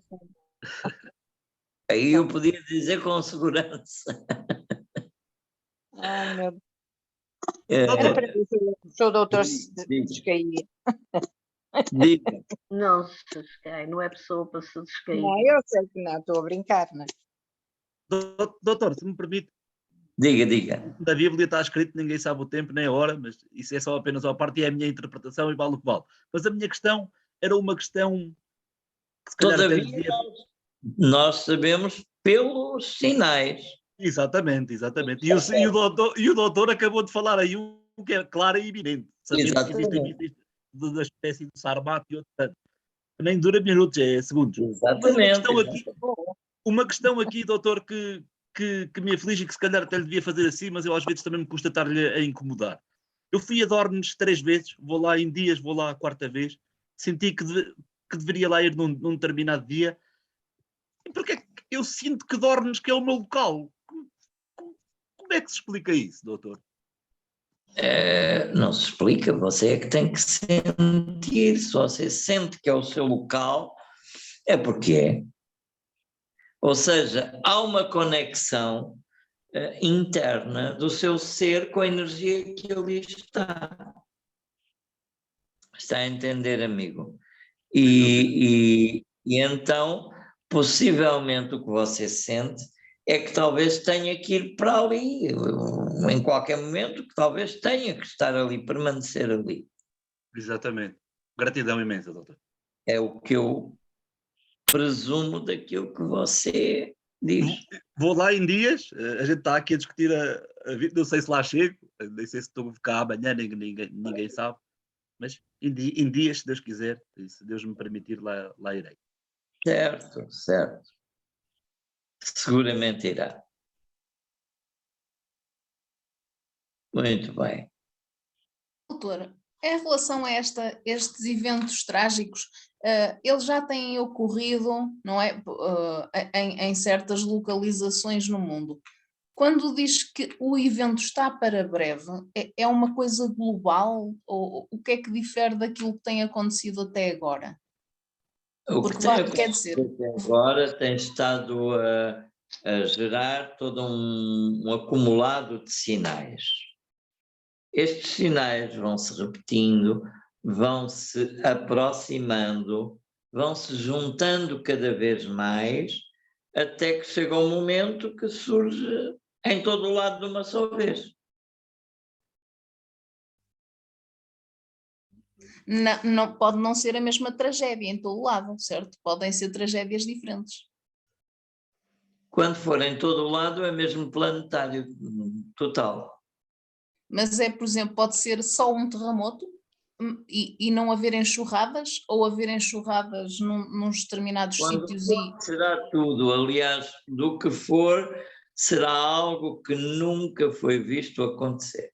Aí eu podia dizer com segurança. Ai, meu Deus. Era para dizer que o seu doutor se descaía. Diga. Não se descai, não é pessoa para se descair. Não, eu sei que não, estou a brincar, mas... Doutor, se me permite. Diga. Na Bíblia está escrito ninguém sabe o tempo nem a hora, mas isso é só apenas uma parte e é a minha interpretação e vale o que vale. Mas a minha questão era uma questão que se calhar Todavia, até dizia... nós sabemos pelos sinais. Exatamente. E o doutor acabou de falar aí um que é claro e evidente. Sabendo que existem mísseis da espécie de Sarmat e outro tanto. Nem dura minutos, é segundos. Exatamente. Uma questão aqui, doutor, que me aflige e que se calhar até lhe devia fazer assim, mas eu às vezes também me custa estar-lhe a incomodar. Eu fui a Dornes 3 vezes, vou lá em dias, vou lá a 4ª vez, senti que deveria lá ir num determinado dia. E porque é que eu sinto que Dornes que é o meu local? Como é que se explica isso, doutor? Não se explica, você é que tem que sentir. Se você sente que é o seu local, é porque é. Ou seja, há uma conexão interna do seu ser com a energia que ali está. Está a entender, amigo? E então, possivelmente o que você sente é que talvez tenha que ir para ali, em qualquer momento, que talvez tenha que estar ali, permanecer ali. Exatamente. Gratidão imensa, doutor. É o que eu presumo daquilo que você diz. Vou lá em dias, a gente está aqui a discutir a vida, não sei se lá chego, nem sei se estou cá amanhã, ninguém sabe, mas em dias, se Deus quiser, e se Deus me permitir, lá irei. Certo, certo. Seguramente irá. Muito bem. Doutora, em relação a estes eventos trágicos, eles já têm ocorrido, não é, em certas localizações no mundo. Quando diz que o evento está para breve, é uma coisa global? Ou o que é que difere daquilo que tem acontecido até agora? O que Porque tem quer dizer, acontecido até agora tem estado a gerar todo um acumulado de sinais. Estes sinais vão se repetindo, vão se aproximando, vão se juntando cada vez mais, até que chega um momento que surge em todo o lado de uma só vez. não, pode não ser a mesma tragédia em todo lado, certo? Podem ser tragédias diferentes. Quando for em todo o lado, é mesmo planetário total. Mas por exemplo, pode ser só um terremoto e não haver enxurradas, ou haver enxurradas nos determinados sítios será tudo, aliás, do que for, será algo que nunca foi visto acontecer.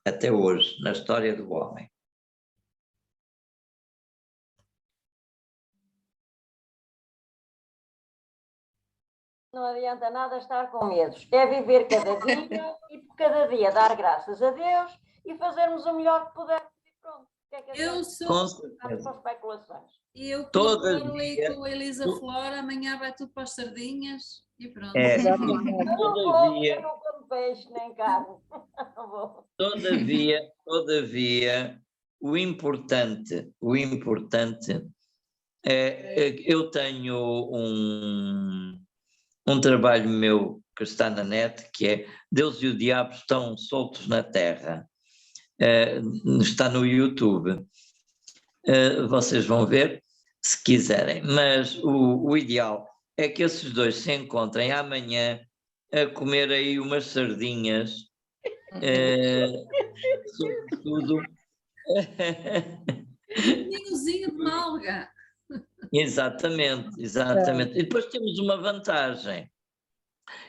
Até hoje, na história do homem. Não adianta nada estar com medos. É viver cada dia e por cada dia dar graças a Deus e fazermos o melhor que pudermos e pronto. Que é que Eu sou... com especulações. E eu Toda ali dia, com a Elisa Flora, amanhã vai tudo para as sardinhas e pronto. É, Eu não todavia, como peixe nem carne. todavia, o importante é eu tenho um trabalho meu que está na net, que é Deus e o Diabo estão soltos na terra. Está no YouTube. Vocês vão ver, se quiserem, mas o ideal é que esses dois se encontrem amanhã a comer aí umas sardinhas, sobretudo. Um vinhozinho de malga. Exatamente. E depois temos uma vantagem,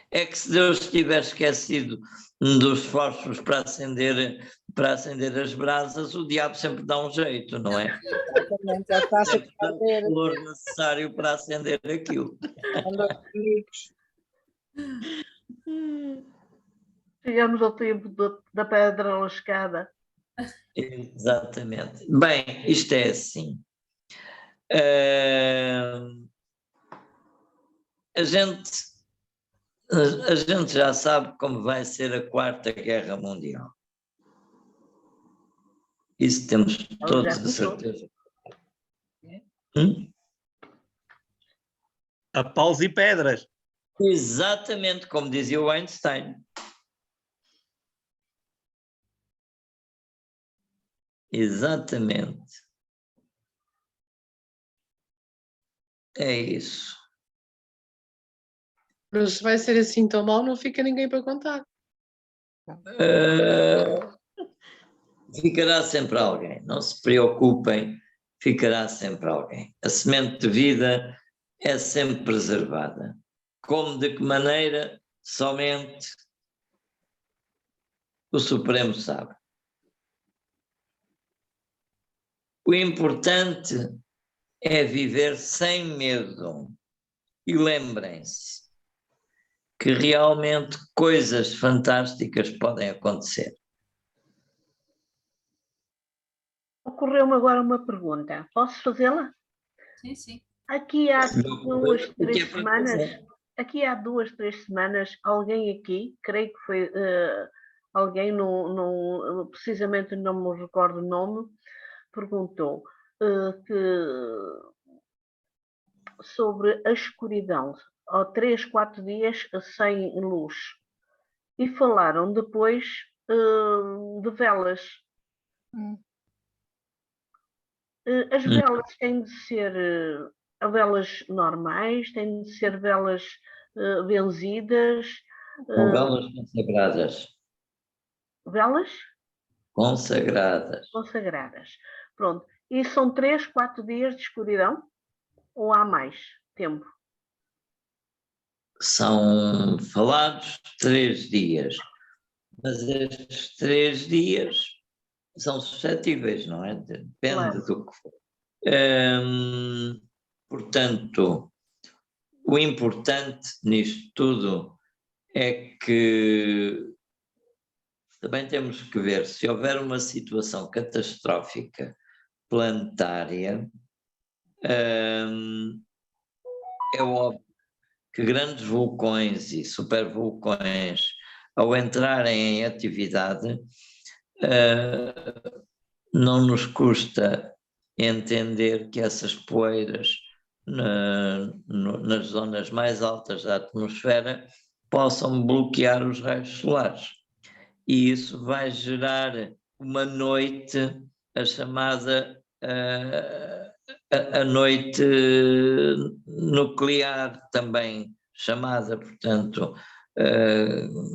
é que se Deus tiver esquecido dos fósforos para acender as brasas, o diabo sempre dá um jeito, não é? Exatamente, já está a O calor necessário para acender aquilo. Chegamos ao tempo da pedra lascada. Exatamente. Bem, isto é assim. A gente já sabe como vai ser a Quarta Guerra Mundial. Isso temos todos a certeza. A paus e pedras. Exatamente, como dizia o Einstein. Exatamente. É isso. Mas se vai ser assim tão mal, não fica ninguém para contar. Ficará sempre alguém, não se preocupem, ficará sempre alguém. A semente de vida é sempre preservada. Como, de que maneira, somente o Supremo sabe. O importante é viver sem medo. E lembrem-se que realmente coisas fantásticas podem acontecer. Ocorreu-me agora uma pergunta. Posso fazê-la? Sim, sim. Aqui há 2, 3 semanas, alguém aqui, creio que foi alguém, precisamente não me recordo o nome, perguntou sobre a escuridão, ou 3, 4 dias sem luz. E falaram depois de velas. As velas têm de ser velas normais, têm de ser velas benzidas. Com velas consagradas. Velas? Consagradas. Consagradas. Pronto. E são 3, 4 dias de escuridão? Ou há mais tempo? São falados 3 dias, mas estes 3 dias são suscetíveis, não é? Depende Claro. do que for. Portanto, o importante nisto tudo é que também temos que ver se houver uma situação catastrófica planetária, é óbvio que grandes vulcões e supervulcões, ao entrarem em atividade, não nos custa entender que essas poeiras nas zonas mais altas da atmosfera possam bloquear os raios solares. E isso vai gerar uma noite, a chamada a noite nuclear também chamada, portanto,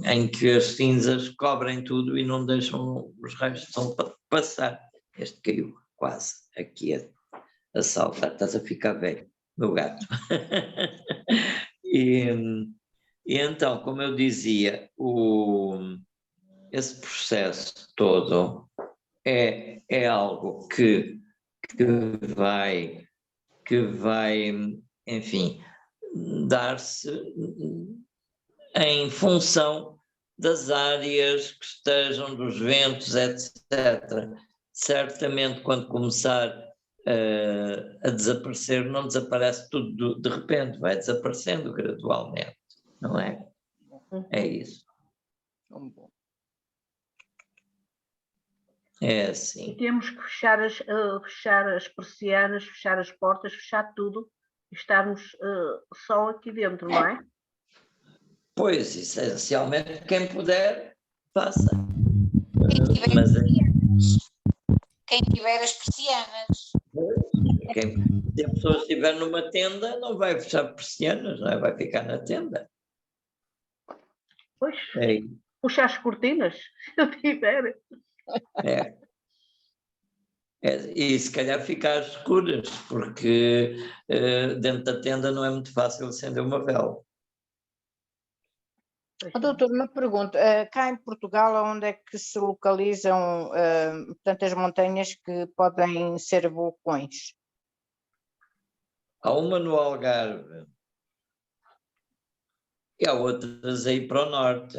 em que as cinzas cobrem tudo e não deixam os raios de sol passar. Este caiu quase aqui a saltar, estás a ficar velho, meu gato. E então, como eu dizia, esse processo todo é algo que vai, enfim, dar-se em função das áreas que estejam, dos ventos, etc. Certamente, quando começar a desaparecer, não desaparece tudo de repente, vai desaparecendo gradualmente, não é? É isso. É assim. E temos que fechar as persianas, fechar as portas, fechar tudo e estarmos só aqui dentro, não é? Pois, essencialmente, quem puder, faça. Quem tiver as persianas. Se a pessoa estiver numa tenda, não vai fechar persianas, não é? Vai ficar na tenda. Pois, puxar as cortinas, se eu tiver. E se calhar ficar às escuras, porque dentro da tenda não é muito fácil acender uma vela. Doutor, uma pergunta. Cá em Portugal, onde é que se localizam tantas montanhas que podem ser vulcões? Há uma no Algarve e há outras aí para o norte.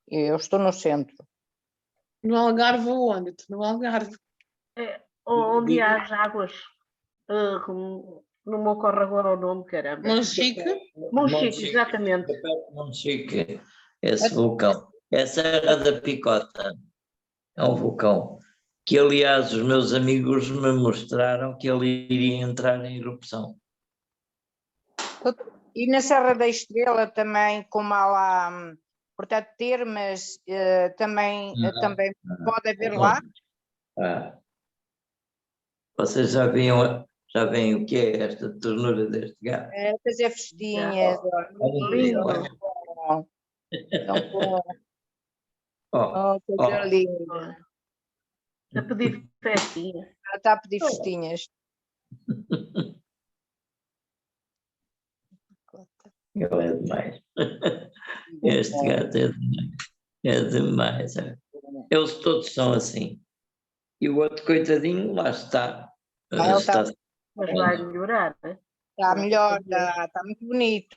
Eu estou no centro. No Algarve onde? No Algarve. Onde há as águas, não me ocorre agora o nome, caramba. Monchique? Monchique, exatamente. Monchique, esse vulcão. É a Serra da Picota. É um vulcão que, aliás, os meus amigos me mostraram que ele iria entrar em erupção. E na Serra da Estrela também, como há lá, portanto, termas, também pode haver lá? Vocês já veem o que é esta ternura deste gato? Fazer festinhas. Lindo. Coisa linda. A pedir festinhas. Está a pedir festinhas. Ele é demais. Este gato é demais. É demais. Eles todos são assim. E o outro coitadinho, lá está. Mas vai melhorar, né? Está melhor, está muito bonito.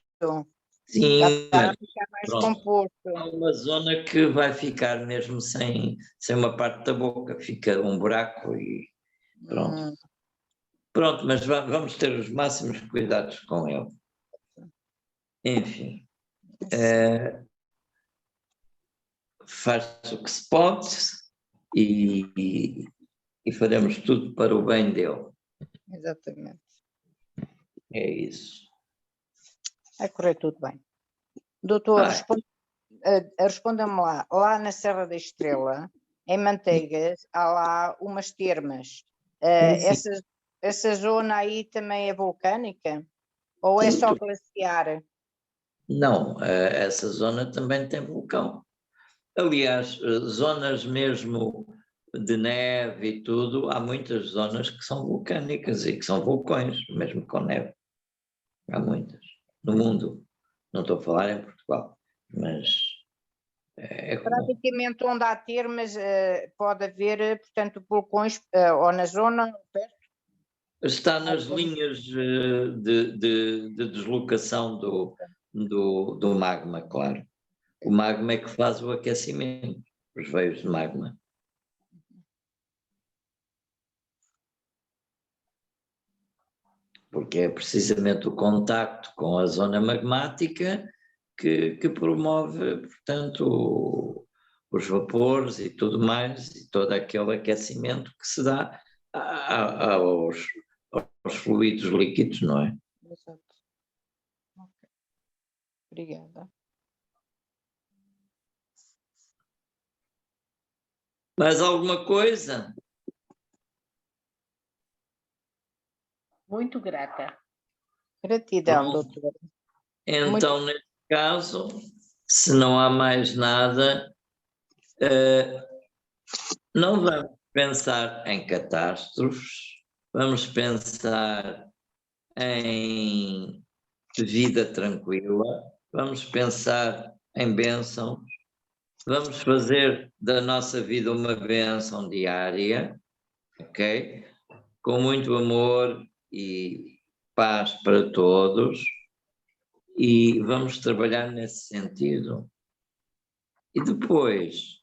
Sim, está a ficar mais composto. Há uma zona que vai ficar mesmo sem uma parte da boca, fica um buraco e pronto. Pronto, mas vamos ter os máximos cuidados com ele. Enfim, faz o que se pode e faremos tudo para o bem dele. Exatamente. É isso. Vai correr tudo bem. Doutor, Vai. responda-me lá na Serra da Estrela, em Manteigas, há lá umas termas. Essa zona aí também é vulcânica? Ou é só glaciar? Não, essa zona também tem vulcão. Aliás, zonas mesmo de neve e tudo, há muitas zonas que são vulcânicas e que são vulcões, mesmo com neve. Há muitas no mundo. Não estou a falar em Portugal, mas é comum. Praticamente onde há termas pode haver, portanto, vulcões ou na zona, perto? Está nas linhas de deslocação do magma, claro. O magma é que faz o aquecimento, os veios de magma. Porque é precisamente o contacto com a zona magmática que promove, portanto, os vapores e tudo mais, e todo aquele aquecimento que se dá aos fluidos líquidos, não é? Exato. Okay. Obrigada. Mais alguma coisa? Muito grata. Gratidão, Pronto. doutora. Então, neste caso, se não há mais nada, não vamos pensar em catástrofes, vamos pensar em vida tranquila, vamos pensar em bênçãos, vamos fazer da nossa vida uma bênção diária, ok? Com muito amor e paz para todos, e vamos trabalhar nesse sentido. E depois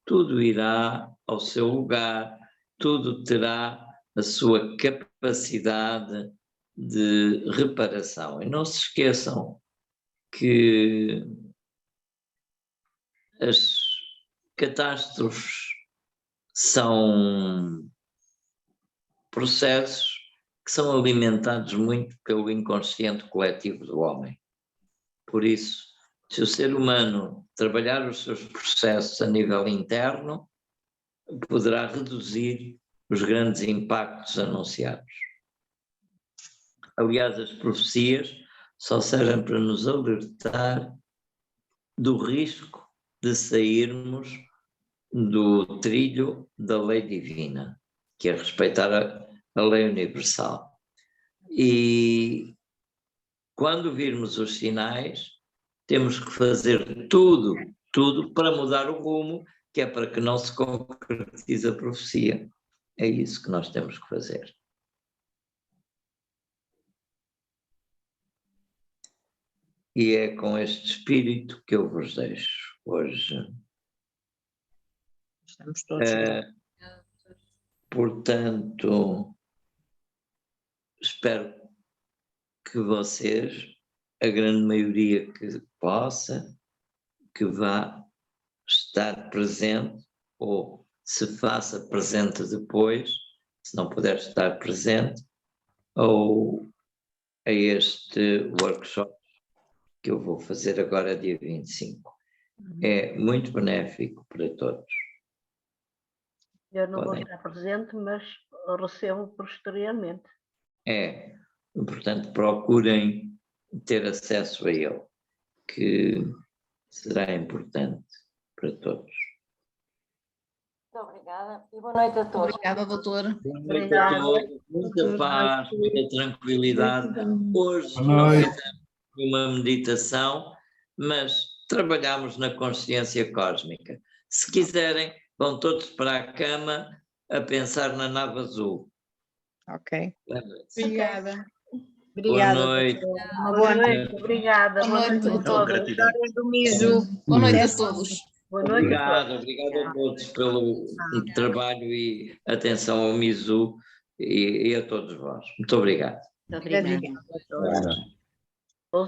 tudo irá ao seu lugar, tudo terá a sua capacidade de reparação. E não se esqueçam que as catástrofes são processos que são alimentados muito pelo inconsciente coletivo do homem. Por isso, se o ser humano trabalhar os seus processos a nível interno, poderá reduzir os grandes impactos anunciados. Aliás, as profecias só servem para nos alertar do risco de sairmos do trilho da lei divina, que é respeitar a lei universal. E quando virmos os sinais, temos que fazer tudo para mudar o rumo, que é para que não se concretize a profecia. É isso que nós temos que fazer. E é com este espírito que eu vos deixo hoje. Estamos todos bem. Portanto, espero que vocês, a grande maioria que possa, que vá estar presente, ou se faça presente depois, se não puder estar presente, ou a este workshop que eu vou fazer agora dia 25. É muito benéfico para todos. Eu não vou estar presente, mas recebo posteriormente. É, portanto, procurem ter acesso a ele, que será importante para todos. Muito obrigada e boa noite a todos. Obrigada, doutora. Boa noite a todos, muita paz, muita tranquilidade. Hoje não fizemos uma meditação, mas trabalhamos na consciência cósmica. Se quiserem, vão todos para a cama a pensar na nave azul. Ok. Obrigada. Obrigada. Boa noite. Boa noite, obrigada. Boa noite, doutora. Histórias do Mizu. Boa noite a todos. Boa noite a todos. Obrigado a todos pelo trabalho e atenção ao Mizu e a todos vós. Muito obrigado. Obrigada.